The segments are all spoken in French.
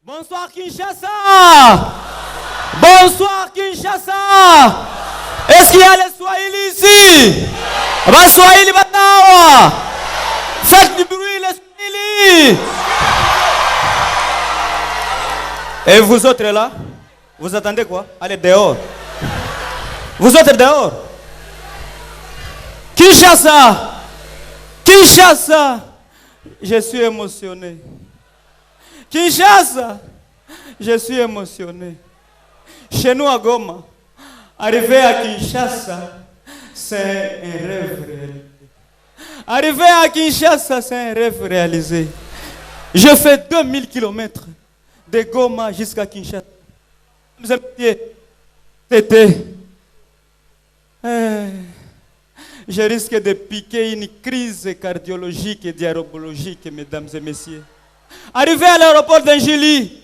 Bonsoir Kinshasa. Bonsoir Kinshasa. Est-ce qu'il y a les Swahili ici? Bah Swahili Batawa. Faites du bruit les Swahili. Et vous autres là, vous attendez quoi? Allez dehors. Vous autres dehors. Kinshasa. Kinshasa. Je suis émotionné. Kinshasa. Je suis émotionné. Chez nous à Goma, arriver à Kinshasa, c'est un rêve réalisé. Arriver à Kinshasa, c'est un rêve réalisé. Je fais 2000 km de Goma jusqu'à Kinshasa. C'était... Je risque de piquer une crise cardiologique et diarrhobologique, mesdames et messieurs. Arrivé à l'aéroport d'Angély,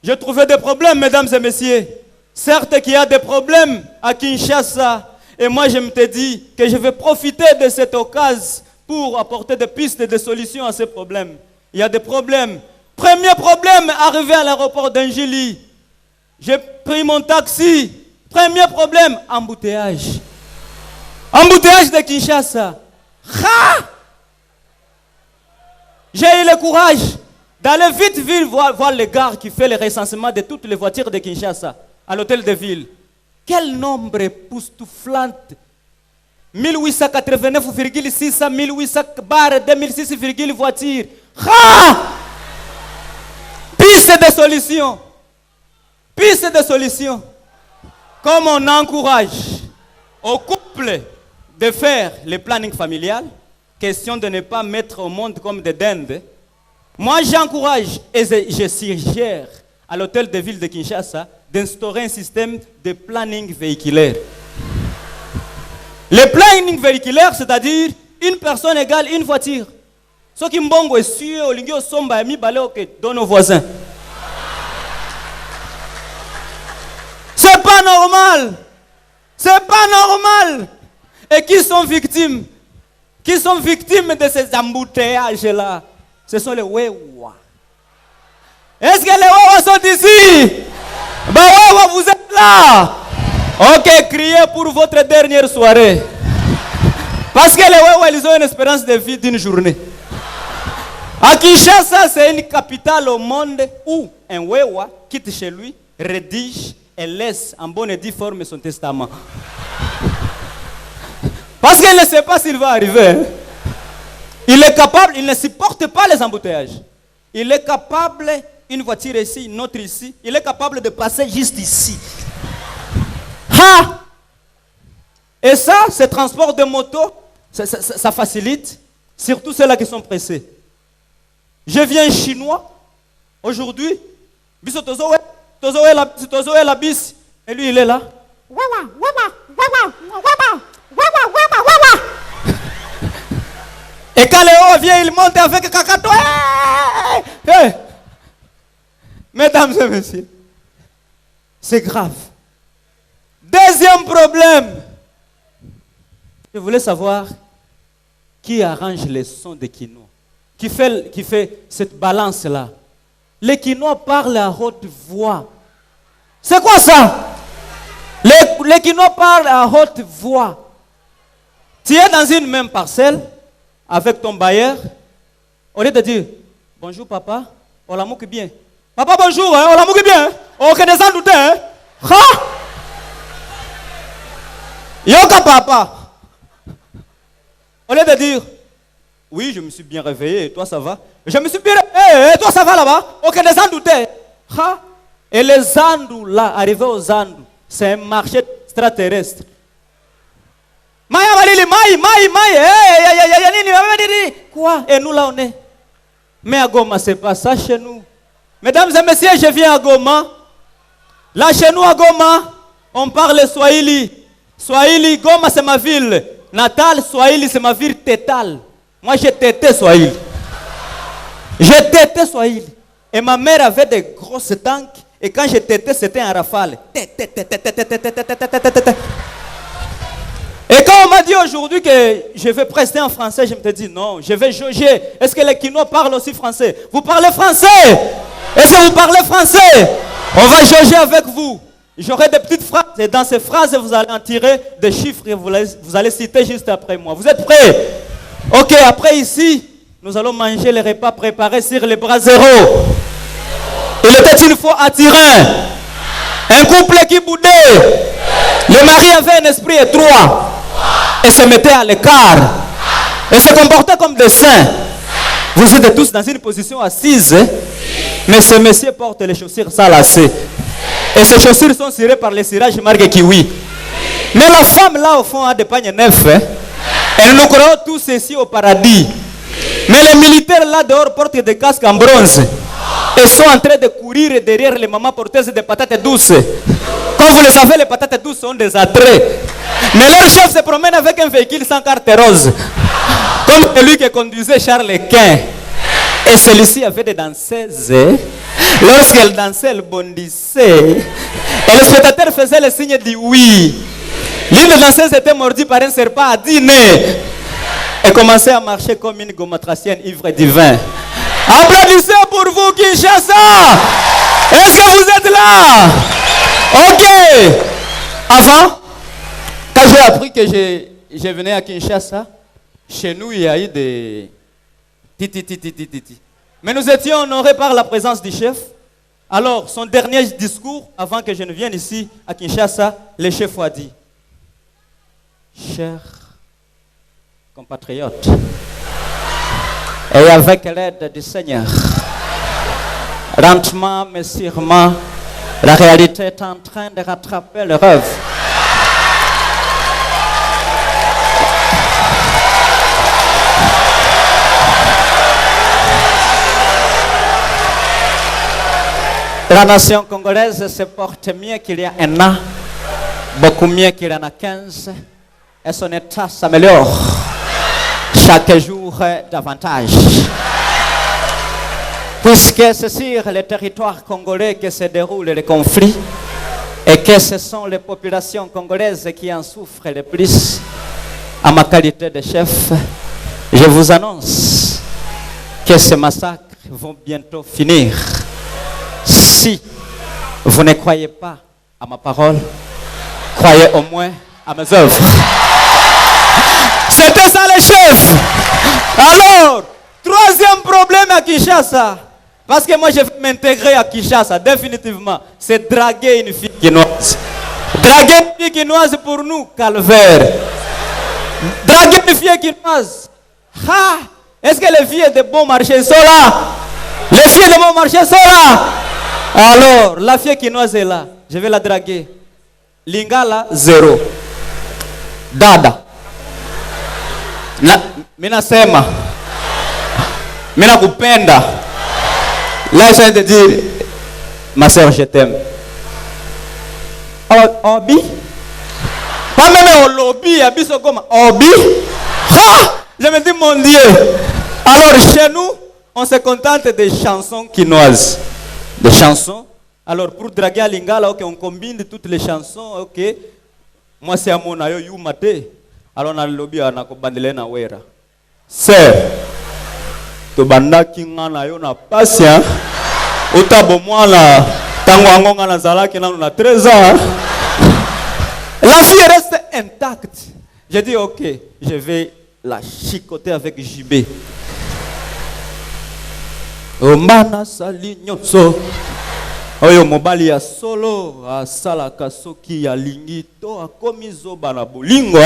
j'ai trouvé des problèmes, mesdames et messieurs. Certes qu'il y a des problèmes à Kinshasa. Et moi, je me suis dit que je vais profiter de cette occasion pour apporter des pistes et des solutions à ces problèmes. Il y a des problèmes. Premier problème, arrivé à l'aéroport d'Angély. J'ai pris mon taxi. Premier problème, embouteillage. Embouteillage de Kinshasa. J'ai eu le courage d'aller vite voir le gars qui fait le recensement de toutes les voitures de Kinshasa à l'hôtel de ville. Quel nombre époustouflant. 1889,600, 1800 barres, 2006, voitures. Piste de solution. Piste de solution. Comme on encourage au couple de faire le planning familial, question de ne pas mettre au monde comme des dindes. Moi, j'encourage et je suggère à l'hôtel de ville de Kinshasa d'instaurer un système de planning véhiculaire. Le planning véhiculaire, c'est-à-dire une personne égale une voiture. Ce qui mbongo est sûr, au lingio somba mi balé dans nos voisins. C'est pas normal. C'est pas normal. Et qui sont victimes? Qui sont victimes de ces embouteillages-là? Ce sont les Wewa. Est-ce que les Wewa sont ici? Ben Wewa, vous êtes là. Ok, criez pour votre dernière soirée. Parce que les Wewa, ils ont une espérance de vie d'une journée. À Kinshasa, c'est une capitale au monde où un Wewa quitte chez lui, rédige et laisse en bonne et due forme son testament. Parce qu'il ne sait pas s'il va arriver. Hein. Il est capable, il ne supporte pas les embouteillages. Il est capable, une voiture ici, une autre ici, il est capable de passer juste ici. Ha! Et ça, ce transport de moto, ça facilite, surtout ceux-là qui sont pressés. Je viens chinois, aujourd'hui, la bis, et lui il est là. Et quand Léo vient, il monte avec Kakato. Hey! Mesdames et messieurs, c'est grave. Deuxième problème. Je voulais savoir qui arrange les sons des Kinois. Qui fait cette balance-là. Les Kinois parlent à haute voix. C'est quoi ça? Les Kinois parlent à haute voix. Tu es dans une même parcelle avec ton bailleur. Au lieu de dire bonjour papa, on la mouque bien. Papa bonjour, hein, on la mouque bien. On connaît sans doute. Hein? Yoka papa. Au lieu de dire oui, je me suis bien réveillé, et toi ça va? Je me suis bien réveillé, et toi ça va là-bas? On connaît sans doute. Et les Andous là, arrivés aux Andous, c'est un marché extraterrestre. Quoi? Et nous là on est. Mais à Goma, c'est pas ça chez nous. Mesdames et messieurs, je viens à Goma. Là chez nous à Goma, on parle Swahili. Swahili, Goma c'est ma ville natale, Swahili c'est ma ville tétale. Moi j'ai tété Swahili. J'ai tété Swahili. Et ma mère avait des grosses tanks Et quand je tétais, c'était un rafale. Et quand on m'a dit aujourd'hui que je vais prester en français, je me dis non, je vais jauger. Est-ce que les Kinois parlent aussi français? Vous parlez français? Est-ce que vous parlez français? On va jauger avec vous. J'aurai des petites phrases et dans ces phrases, vous allez en tirer des chiffres et vous allez citer juste après moi. Vous êtes prêts? Ok, après ici, nous allons manger les repas préparés sur les bras zéro. Il était une fois à Turin, un couple qui boudait. Le mari avait un esprit étroit et se mettait à l'écart et se comportait comme des saints. Vous êtes tous dans une position assise, mais ce monsieur porte les chaussures sans lacets. Et ces chaussures sont cirées par les cirages marque kiwi. Mais la femme là au fond a des pagnes neufs. Et nous croyons tous ceci au paradis. Mais les militaires là dehors portent des casques en bronze. Et sont en train de courir derrière les mamans porteuses de patates douces. Comme vous le savez, les patates douces sont des attraits. Mais leur chef se promène avec un véhicule sans carte rose. Comme celui qui conduisait Charles Quint. Et celui-ci avait des danseuses. Lorsqu'elle dansait, elle bondissait. Et le spectateur faisait le signe du oui. L'une des danseuses était mordue par un serpent à dîner. Et commençait à marcher comme une gomatracienne ivre du vin. Applaudissez pour vous, Kinshasa. Est-ce que vous êtes là? Ok. Avant, quand j'ai appris que je venais à Kinshasa, chez nous, il y a eu des titi. Mais nous étions honorés par la présence du chef. Alors, son dernier discours, avant que je ne vienne ici à Kinshasa, le chef a dit: chers compatriotes, et avec l'aide du Seigneur, lentement mais sûrement, la réalité est en train de rattraper le rêve. La nation congolaise se porte mieux qu'il y a un an, beaucoup mieux qu'il y en a 15, et son état s'améliore chaque jour davantage. Puisque c'est sur le territoire congolais que se déroulent les conflits et que ce sont les populations congolaises qui en souffrent le plus, à ma qualité de chef, je vous annonce que ces massacres vont bientôt finir. Si vous ne croyez pas à ma parole, croyez au moins à mes œuvres. C'était ça les chefs. Alors, troisième problème à Kinshasa, parce que moi je vais m'intégrer à Kinshasa définitivement, c'est draguer une fille quinoise. Draguer une fille quinoise pour nous, calvaire. Draguer une fille quinoise. Ah, est-ce que les filles de bon marché sont là? Les filles de bon marché sont là? Alors, la fille quinoise est là. Je vais la draguer. Lingala, 0. Dada. Mina sema. Mina kupenda. Là, je viens de dire, ma soeur, je t'aime. Obi? Pas même au lobby, abisso comme Obi? Ha! Je me dis, mon Dieu. Alors, chez nous, on se contente des chansons quinoises. Des chansons. Alors pour draguer à Lingala, ok, on combine toutes les chansons, ok. Moi c'est à mon ayo yumate. Alors on a le lobby à nakobandele na wera. Sir, to banda kinga na yo na patient. Otabo mwana tango angonga na zalaki na 13 ans. La fille reste intacte. J'ai dit ok, je vais la chicoter avec JB. Omana sali nyonso oyo mobali ya solo asalaka soki ya lingi to akomi zoba na bolingo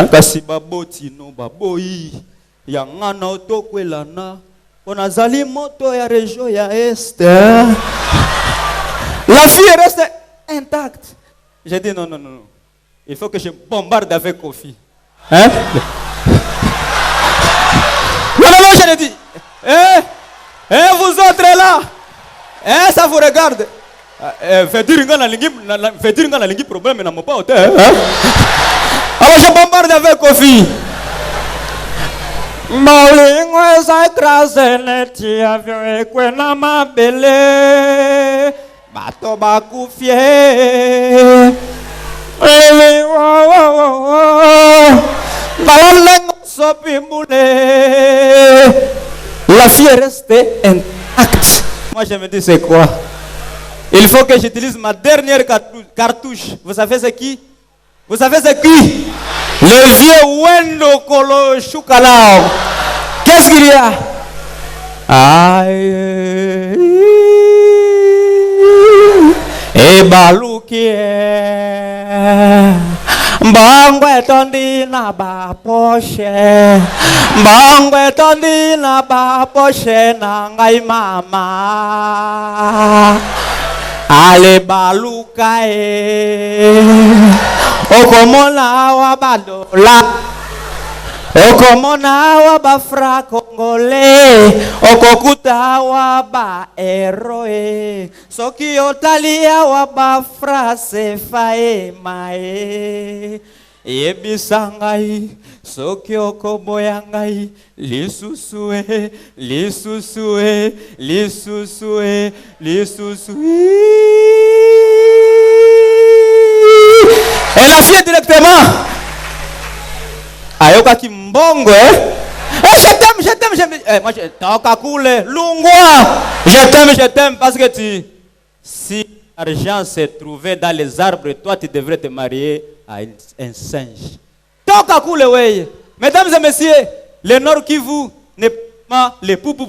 kasi baboti no baboyi ya ngana tokwelana onazali moto ya région ya est. La fille reste intacte. J'ai dit non, il faut que je bombarde avec Kofi. Non, je l'ai dit. Vous autres là, ça vous regarde. Fait dire que la ligue problème n'a pas hauteur. Alors je bombarde avec Kofi. Maulingo sa écrasé neti avion ekwena mabele bato bakufie. La fille est restée intacte. Moi je me dis c'est quoi? Il faut que j'utilise ma dernière cartouche. Vous savez c'est qui? Vous savez c'est qui? Le vieux Wendo Kolo Choukalao. Qu'est-ce qu'il y a? Aïe. Et baloukie. Bangwe tondi na ba poche. Bangwe tondi na ba poche na ngai mama. Ale balukae. Okomona wa badola. Okomona wa bafra congolais. Okokuta wa ba eroe. Soki otalia wa bafra sefae mae. Yebisangai. Soki okoboya ngai. Lisusue. Lisusue. Lisusue. Lisusue. Elle a fait directement. Ayoka kimbongo je t'aime, moi je t'aime, Lungwa. Je t'aime parce que si l'argent se trouvait dans les arbres, toi tu devrais te marier à un singe. Tokakule wey. Mesdames et messieurs, le Nord Kivu n'est pas le poupou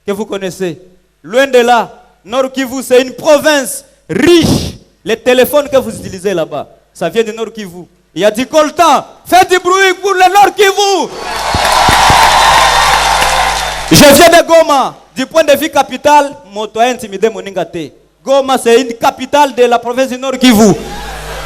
que vous connaissez. Loin de là, Nord Kivu c'est une province riche. Les téléphones que vous utilisez là-bas, ça vient du Nord Kivu. Il y a du coltan. Faites du bruit pour le Nord Kivu. Je viens de Goma. Du point de vue capital, moto a intimidé Moningate. Goma, c'est une capitale de la province du Nord Kivu.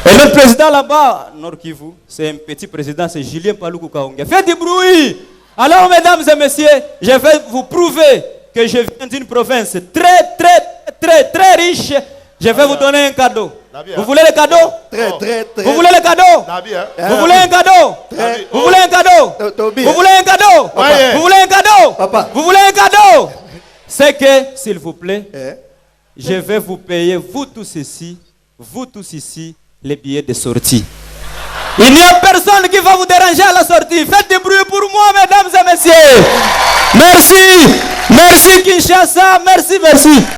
Et le président là-bas, Nord Kivu, c'est un petit président, c'est Julien Paluku Kaonga. Faites du bruit. Alors, mesdames et messieurs, je vais vous prouver que je viens d'une province très riche. Je vais vous donner un cadeau. Vous voulez le cadeau? Très. Vous voulez le cadeau? Vous voulez un cadeau? Vous voulez un cadeau? Vous voulez un cadeau? Vous voulez un cadeau? Vous voulez un cadeau? C'est que, s'il vous plaît, je vais vous payer, vous tous ici, les billets de sortie. Il n'y a personne qui va vous déranger à la sortie. Faites du bruit pour moi, mesdames et messieurs. Merci. Merci Kinshasa. Merci.